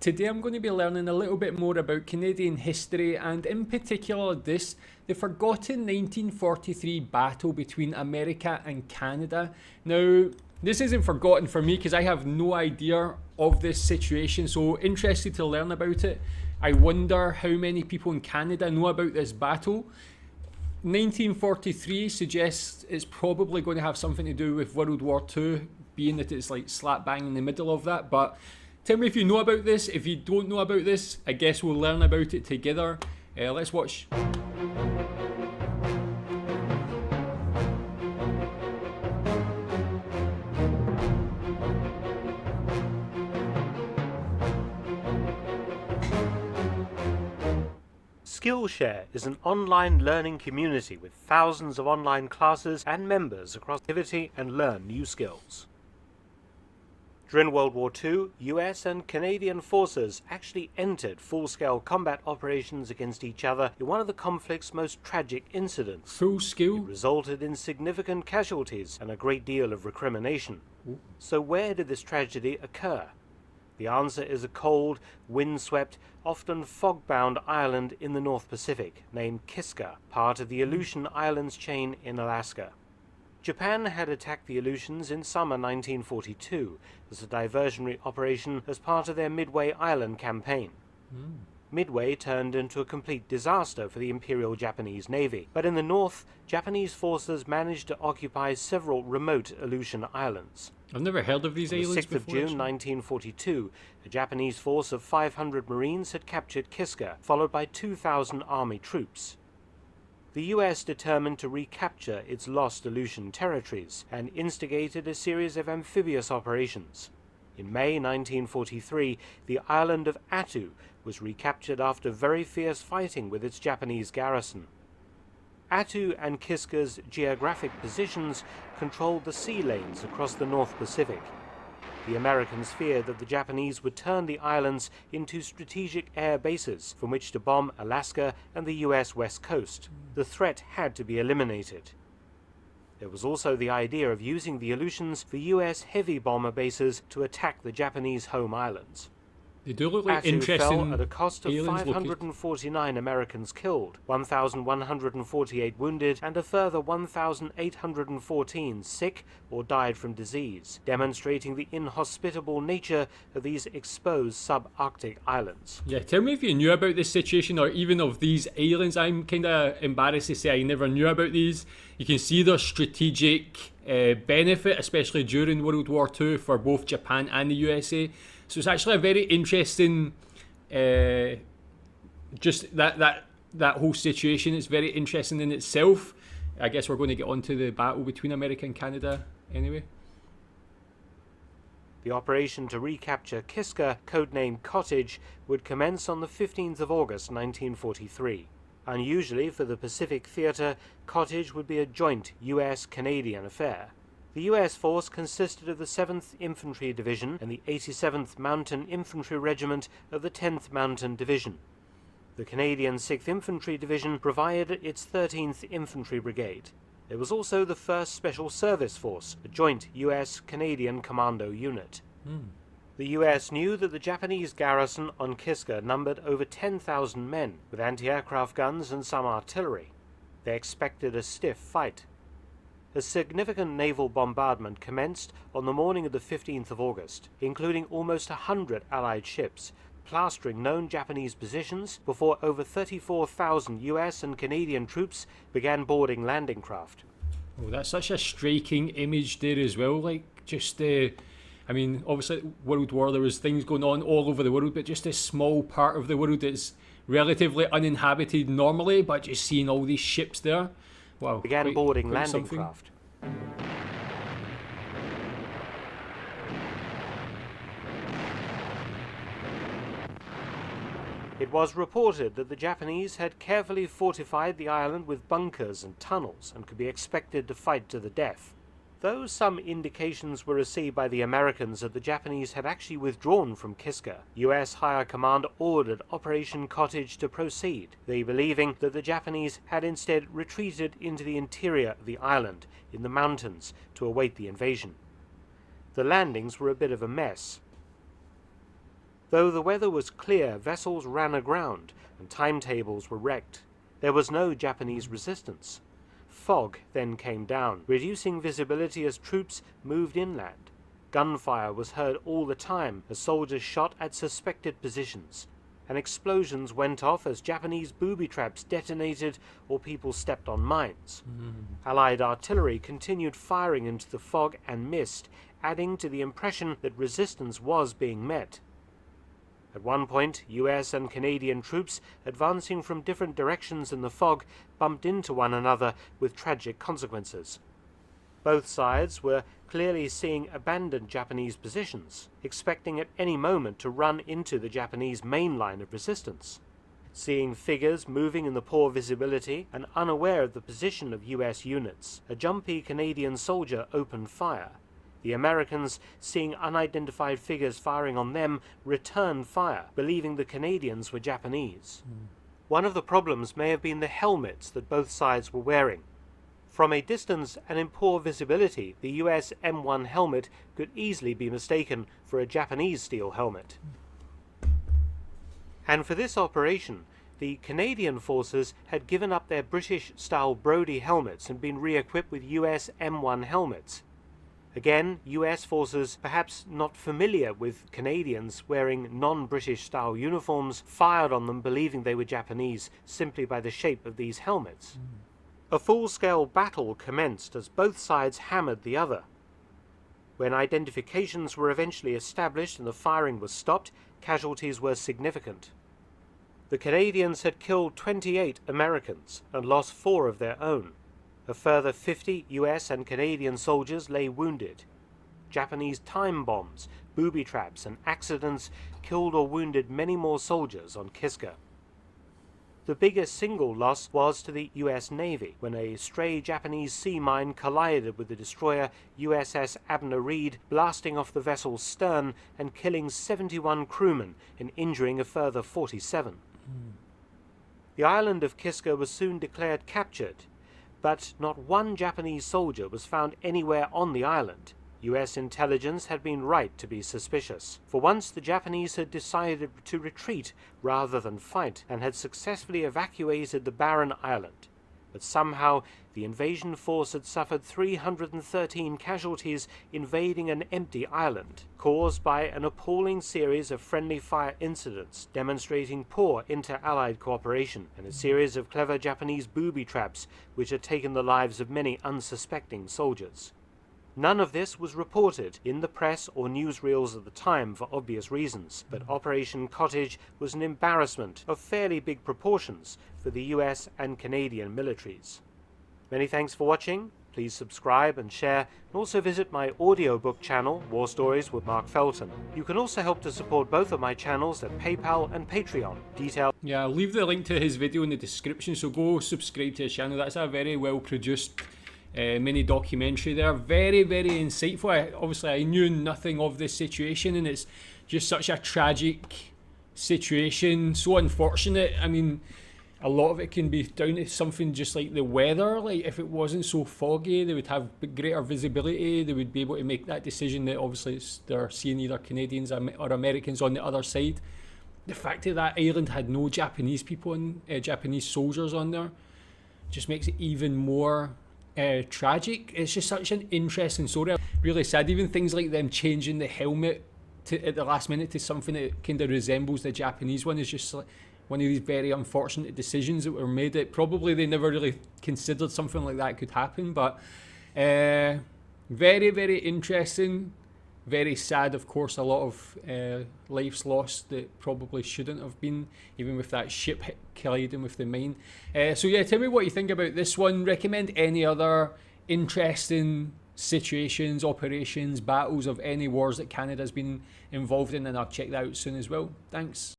Today I'm going to be learning a little bit more about Canadian history and in particular the forgotten 1943 battle between America and Canada. Now, this isn't forgotten for me because I have no idea of this situation, so interested to learn about it. I wonder how many people in Canada know about this battle. 1943 suggests it's probably going to have something to do with World War II, being that it's like slap bang in the middle of that. But tell me if you know about this. If you don't know about this, I guess we'll learn about it together. Let's watch. Skillshare is an online learning community with thousands of online classes and members across activity and learn new skills. During World War II, US and Canadian forces actually entered full-scale combat operations against each other in one of the conflict's most tragic incidents. Full-scale? It resulted in significant casualties and a great deal of recrimination. Ooh. So where did this tragedy occur? The answer is a cold, windswept, often fog-bound island in the North Pacific named Kiska, part of the Aleutian Islands chain in Alaska. Japan had attacked the Aleutians in summer 1942 as a diversionary operation as part of their Midway Island campaign. Midway turned into a complete disaster for the Imperial Japanese Navy, but in the north, Japanese forces managed to occupy several remote Aleutian islands. I've never heard of these islands before. On the 6th of June 1942, a Japanese force of 500 Marines had captured Kiska, followed by 2,000 Army troops. The US determined to recapture its lost Aleutian territories and instigated a series of amphibious operations. In May 1943, the island of Attu was recaptured after very fierce fighting with its Japanese garrison. Attu and Kiska's geographic positions controlled the sea lanes across the North Pacific. The Americans feared that the Japanese would turn the islands into strategic air bases from which to bomb Alaska and the US West Coast. The threat had to be eliminated. There was also the idea of using the Aleutians for US heavy bomber bases to attack the Japanese home islands. They do look like Attu interesting fell at a cost of aliens 549 Americans killed, 1,148 wounded, and a further 1,814 sick or died from disease, demonstrating the inhospitable nature of these exposed subarctic islands. Yeah, tell me if you knew about this situation or even of these islands. I'm kind of embarrassed to say I never knew about these. You can see their strategic benefit, especially during World War II for both Japan and the USA. So it's actually a very interesting, just that whole situation. It's very interesting in itself. I guess we're going to get on to the battle between America and Canada anyway. The operation to recapture Kiska, codenamed Cottage, would commence on the 15th of August 1943. Unusually for the Pacific Theater, Cottage would be a joint US-Canadian affair. The US force consisted of the 7th Infantry Division and the 87th Mountain Infantry Regiment of the 10th Mountain Division. The Canadian 6th Infantry Division provided its 13th Infantry Brigade. It was also the 1st Special Service Force, a joint US-Canadian commando unit. The US knew that the Japanese garrison on Kiska numbered over 10,000 men, with anti-aircraft guns and some artillery. They expected a stiff fight. A significant naval bombardment commenced on the morning of the 15th of August, including almost 100 Allied ships, plastering known Japanese positions before over 34,000 US and Canadian troops began boarding landing craft. Oh, that's such a striking image there as well. Like, just, I mean, obviously, World War, there was things going on all over the world, but just this small part of the world that's relatively uninhabited normally, but just seeing all these ships there. Wow. Began boarding landing craft. It was reported that the Japanese had carefully fortified the island with bunkers and tunnels and could be expected to fight to the death. Though some indications were received by the Americans that the Japanese had actually withdrawn from Kiska, US Higher Command ordered Operation Cottage to proceed, they believing that the Japanese had instead retreated into the interior of the island, in the mountains, to await the invasion. The landings were a bit of a mess. Though the weather was clear, vessels ran aground and timetables were wrecked. There was no Japanese resistance. Fog then came down, reducing visibility as troops moved inland. Gunfire was heard all the time as soldiers shot at suspected positions, and explosions went off as Japanese booby traps detonated or people stepped on mines. Allied artillery continued firing into the fog and mist, adding to the impression that resistance was being met. At one point, US and Canadian troops advancing from different directions in the fog bumped into one another with tragic consequences. Both sides were clearly seeing abandoned Japanese positions, expecting at any moment to run into the Japanese main line of resistance. Seeing figures moving in the poor visibility and unaware of the position of US units, a jumpy Canadian soldier opened fire. The Americans, seeing unidentified figures firing on them, returned fire, believing the Canadians were Japanese. One of the problems may have been the helmets that both sides were wearing. From a distance and in poor visibility, the US M1 helmet could easily be mistaken for a Japanese steel helmet. And for this operation, the Canadian forces had given up their British-style Brodie helmets and been re-equipped with US M1 helmets. Again, US forces, perhaps not familiar with Canadians wearing non-British style uniforms, fired on them believing they were Japanese simply by the shape of these helmets. A full-scale battle commenced as both sides hammered the other. When identifications were eventually established and the firing was stopped, casualties were significant. The Canadians had killed 28 Americans and lost 4 of their own. A further 50 US and Canadian soldiers lay wounded. Japanese time bombs, booby traps, and accidents killed or wounded many more soldiers on Kiska. The biggest single loss was to the US Navy, when a stray Japanese sea mine collided with the destroyer USS Abner Reed, blasting off the vessel's stern and killing 71 crewmen and injuring a further 47. The island of Kiska was soon declared captured, but not one Japanese soldier was found anywhere on the island. US intelligence had been right to be suspicious. For once, the Japanese had decided to retreat rather than fight, and had successfully evacuated the barren island. But somehow, the invasion force had suffered 313 casualties invading an empty island, caused by an appalling series of friendly fire incidents demonstrating poor inter-allied cooperation, and a series of clever Japanese booby traps which had taken the lives of many unsuspecting soldiers. None of this was reported in the press or newsreels at the time for obvious reasons, but Operation Cottage was an embarrassment of fairly big proportions for the US and Canadian militaries. Many thanks for watching. Please subscribe and share, and also visit my audiobook channel, War Stories with Mark Felton. You can also help to support both of my channels at PayPal and Patreon. Yeah, I'll leave the link to his video in the description, so go subscribe to his channel. That's a very well produced mini documentary there. Very, very insightful. Obviously, I knew nothing of this situation, and it's just such a tragic situation, so unfortunate. I mean, a lot of it can be down to something just like the weather. Like, if it wasn't so foggy, they would have greater visibility. They would be able to make that decision that obviously they're seeing either Canadians or Americans on the other side. The fact that that island had no Japanese people and Japanese soldiers on there just makes it even more tragic. It's just such an interesting story. Really sad. Even things like them changing the helmet at the last minute to something that kind of resembles the Japanese one is just like one of these very unfortunate decisions that were made. It probably they never really considered something like that could happen, but very, very interesting. Very sad, of course. A lot of lives lost that probably shouldn't have been, even with that ship colliding with the mine. So yeah, tell me what you think about this one. Recommend any other interesting situations, operations, battles of any wars that Canada's been involved in, and I'll check that out soon as well. Thanks.